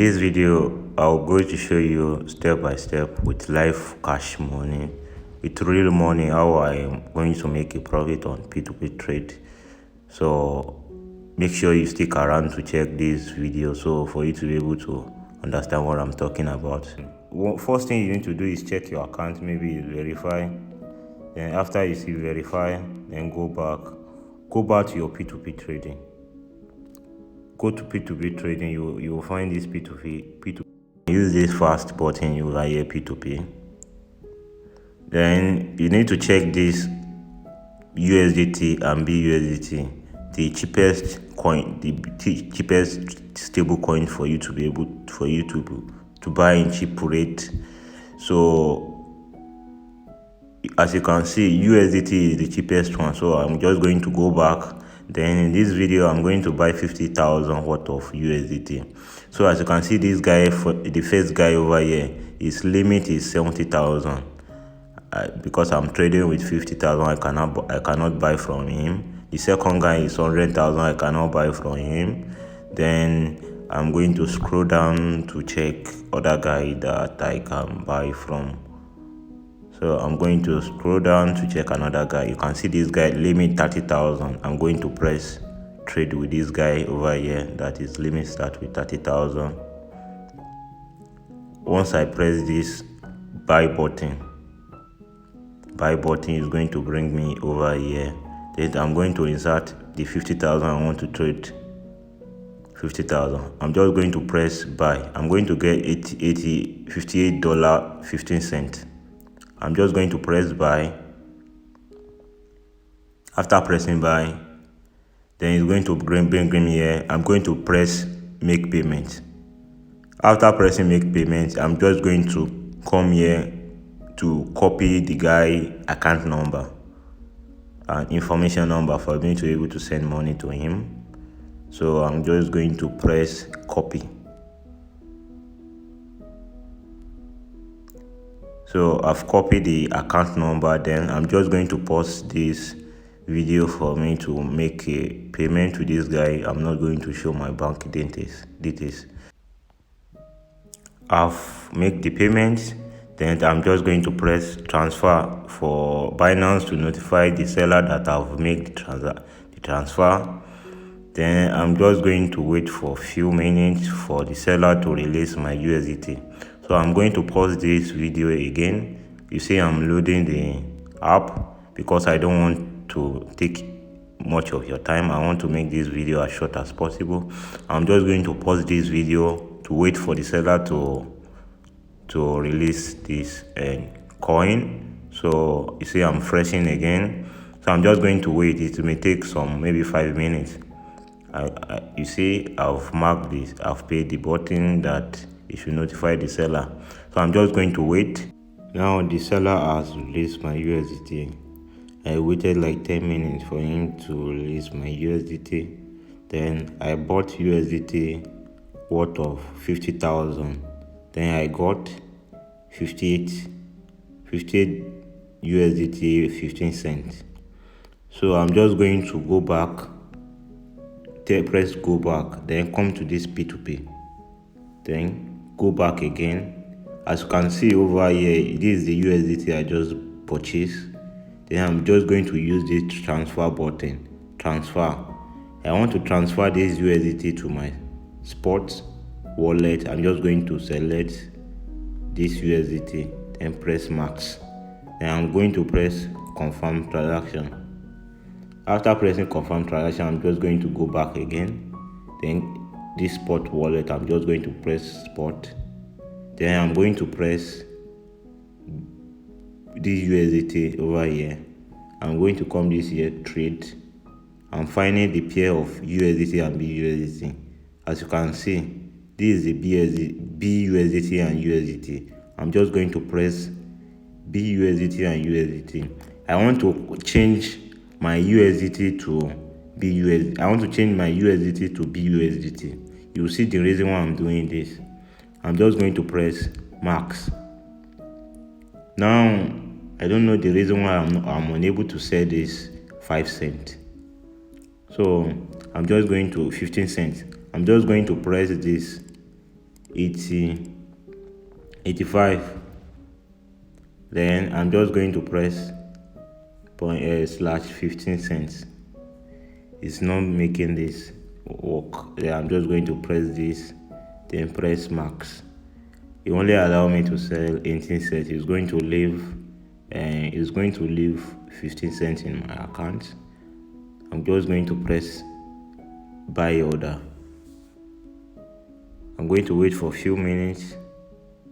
this video, I'll go to show you step by step with live cash money, with real money, how I am going to make a profit on P2P trade. So make sure you stick around to check this video so for you to be able to understand what I'm talking about. First thing you need to do is check your account, maybe verify. Then after you see verify, then go back to your P2P trading. Go to P2P trading, you will find this P2P. Use this fast button, you will hear P2P. Then you need to check this USDT and BUSDT, the cheapest coin, the cheapest stable coin for you to be able to buy in cheap rate. So as you can see, USDT is the cheapest one, so I'm just going to go back. Then in this video, I'm going to buy 50,000 worth of USDT. So as you can see, this guy, for the first guy over here, his limit is 70,000. Because I'm trading with 50,000, I cannot buy from him. The second guy is 100,000, I cannot buy from him. Then I'm going to scroll down to check other guy that I can buy from. So I'm going to scroll down to check another guy. You can see this guy limit 30,000. I'm going to press trade with this guy over here that is limit start with 30,000. Once I press this buy button is going to bring me over here. Then I'm going to insert the 50,000 I want to trade. 50,000. I'm just going to press buy. I'm going to get $58.15. I'm just going to press buy. After pressing buy, then it's going to bring me here. I'm going to press make payment. After pressing make payment, I'm just going to come here to copy the guy account number and information number for me to be able to send money to him. So I'm just going to press copy. So I've copied the account number. Then I'm just going to pause this video for me to make a payment to this guy. I'm not going to show my bank details. I've made the payment. Then I'm just going to press transfer for Binance to notify the seller that I've made the transfer. Then I'm just going to wait for a few minutes for the seller to release my USDT. So I'm going to pause this video again. You see I'm loading the app because I don't want to take much of your time. I want to make this video as short as possible. I'm just going to pause this video to wait for the seller to release this coin. So you see I'm freshing again. So I'm just going to wait. It may take maybe 5 minutes. You see I've marked this. I've paid the button that it should notify the seller. So I'm just going to wait. Now the seller has released my USDT. I waited like 10 minutes for him to release my USDT. Then I bought USDT worth of 50,000. Then I got 58 USDT 15 cents. So I'm just going to go back, press go back, then come to this P2P. Then go back again. As you can see over here, this is the USDT I just purchased. Then I'm just going to use this transfer button. Transfer. I want to transfer this USDT to my spot wallet. I'm just going to select this USDT and press max. Then I'm going to press confirm transaction. After pressing confirm transaction, I'm just going to go back again. Then this spot wallet, I'm just going to press spot. Then I'm going to press this USDT over here. I'm going to come this here, trade. I'm finding the pair of USDT and BUSDT. As you can see, this is the BUSDT and USDT. I'm just going to press BUSDT and USDT. I want to change my USDT to BUSDT. I want to change my USDT to BUSDT. You see the reason why I'm doing this. I'm just going to press max. Now I don't know the reason why I'm unable to sell this 5 cents. So I'm just going to 15 cents. I'm just going to press this 80 85. Then I'm just going to press slash 15 cents. It's not making this work. Then I'm just going to press this, then press max. It only allow me to sell 18 cents. It's going to leave 15 cents in my account. I'm just going to press buy order. I'm going to wait for a few minutes.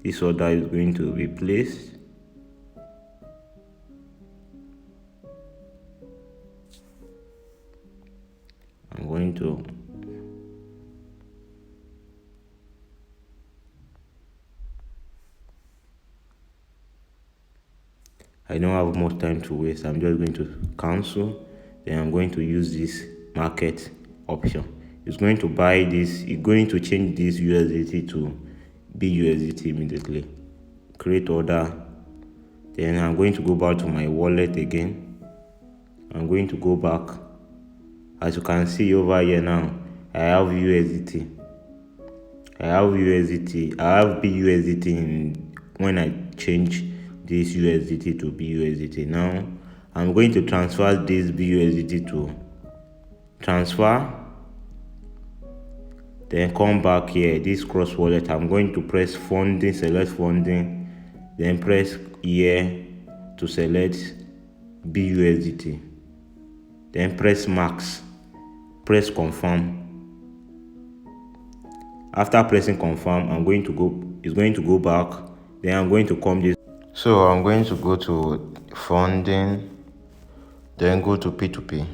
This order is going to be placed. I'm going to I don't have much time to waste. I'm just going to cancel. Then I'm going to use this market option. It's going to buy this. It's going to change this USDT to BUSDT immediately. Create order. Then I'm going to go back to my wallet again. I'm going to go back. As you can see over here now, I have USDT. I have BUSDT in when I change this USDT to BUSDT. Now I'm going to transfer this BUSDT to transfer. Then come back here, this cross wallet. I'm going to press funding, select funding, then press here to select BUSDT. Then press max, press confirm. After pressing confirm, it's going to go back. Then I'm going to come this. So I'm going to go to funding, then go to P2P.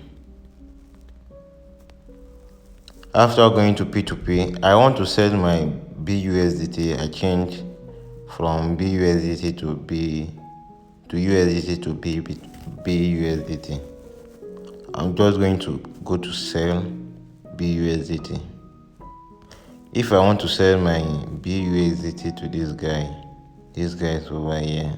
After going to P2P, I want to sell my BUSDT. I change from BUSDT to USDT to BUSDT. I'm just going to go to sell BUSDT. If I want to sell my BUSDT to this guy is over here,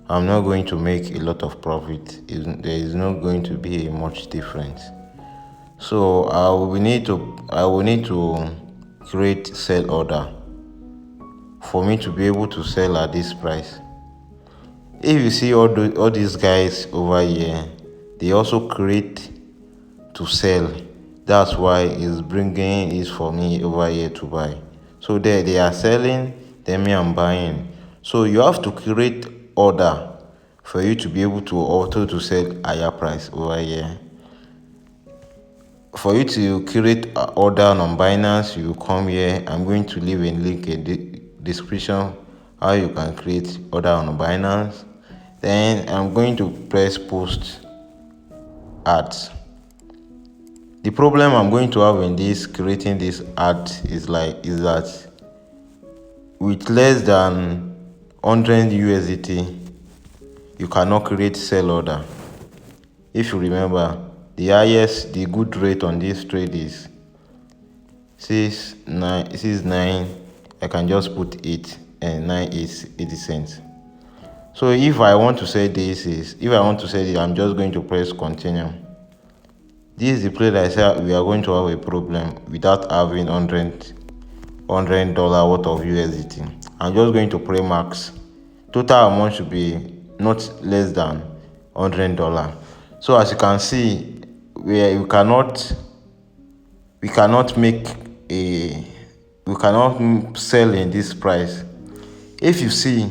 I'm not going to make a lot of profit. There is not going to be much difference. So I will need to create sell order for me to be able to sell at this price. If you see all these guys over here, they also create to sell. That's why it's bringing it for me over here to buy. So they are selling, then me I'm buying. So you have to create order for you to be able to auto to sell higher price over here. For you to create an order on Binance, you come here. I'm going to leave a link in the description how you can create order on Binance. Then I'm going to press post ads. The problem I'm going to have in this creating this ad is that with less than 100 USDT, you cannot create sell order. If you remember, the good rate on this trade is 6.9. I can just put 8 and 9 is 80 cents. So if I want to say I'm just going to press continue. This is the place I said we are going to have a problem without having $100 worth of USDT. I'm just going to press max. Total amount should be not less than $100. So as you can see, we cannot sell in this price. If you see,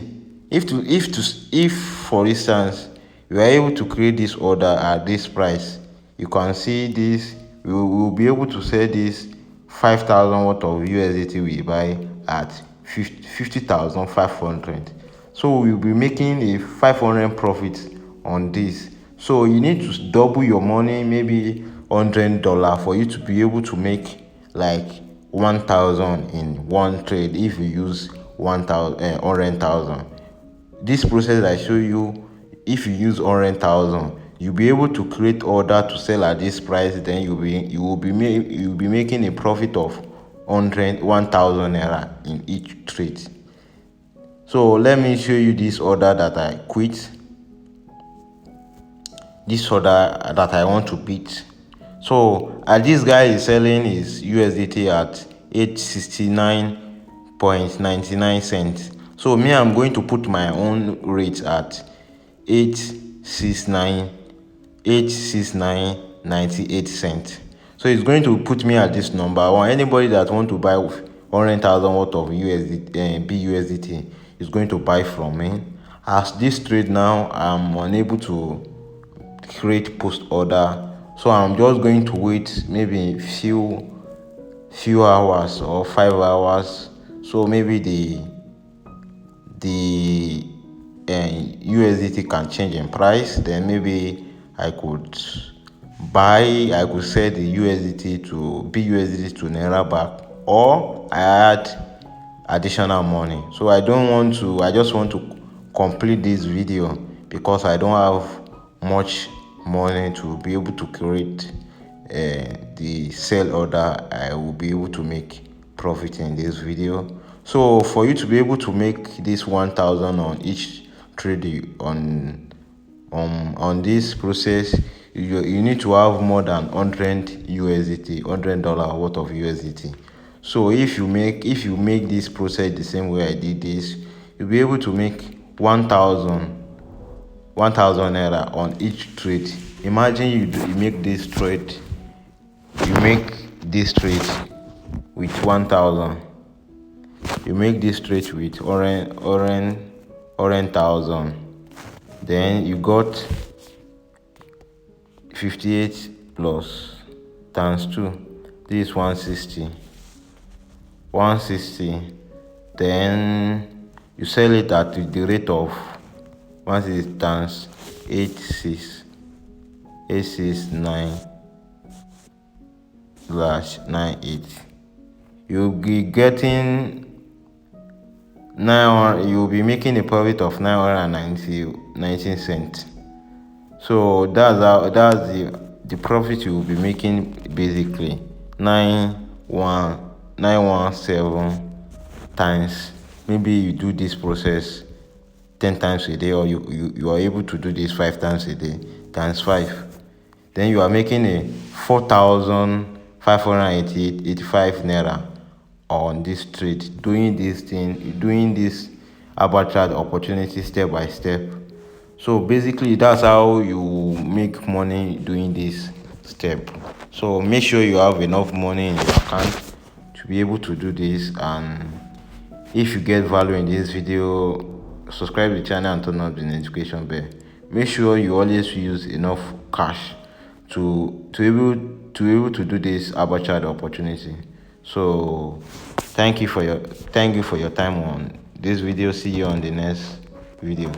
if for instance we are able to create this order at this price, you can see this. We will be able to sell this 5,000 worth of USDT we buy at 50,500. So we'll be making a 500 profit on this. So you need to double your money, maybe $100, for you to be able to make like 1,000 in one trade. If you use 100,000, this process I show you, if you use 100,000, you'll be able to create order to sell at this price. Then you'll be making a profit of 1,000 naira in each trade. So let me show you this order that I quit. This order that I want to beat. So this guy is selling his USDT at 869 0.99 cents. So me, I'm going to put my own rate at 869 869.98 cents. So it's going to put me at this number. I want anybody that want to buy 100,000 worth of BUSDT is going to buy from me. As this trade now, I'm unable to create post order, so I'm just going to wait maybe few hours or 5 hours. So maybe the USDT can change in price. Then maybe I could sell the USDT to BUSDT to Naira back, or I add additional money. So I just want to complete this video because I don't have much money to be able to create the sell order. I will be able to make profit in this video. So for you to be able to make this 1,000 on each trade on this process, you need to have more than 100 USDT, $100 worth of USDT. So if you make this process the same way I did this, you'll be able to make 1,000 naira on each trade. Imagine you make this trade with 1,000. You make this trade with orange 1,000. Then you got 58 plus times 2. This is 160. Then you sell it at the rate of 160 times 869/98. You'll be getting you'll be making a profit of 919 cents. So that's the profit you will be making, basically 917 times. Maybe you do this process 10 times a day, or you are able to do this 5 times a day, times 5. Then you are making a 4,585 naira on this trade, doing this arbitrage opportunity step by step. So basically that's how you make money doing this step. So make sure you have enough money in your account to be able to do this. And if you get value in this video, subscribe to the channel and turn on the notification bell. Make sure you always use enough cash to able to do this arbitrage opportunity. So thank you for your time on this video. See you on the next video.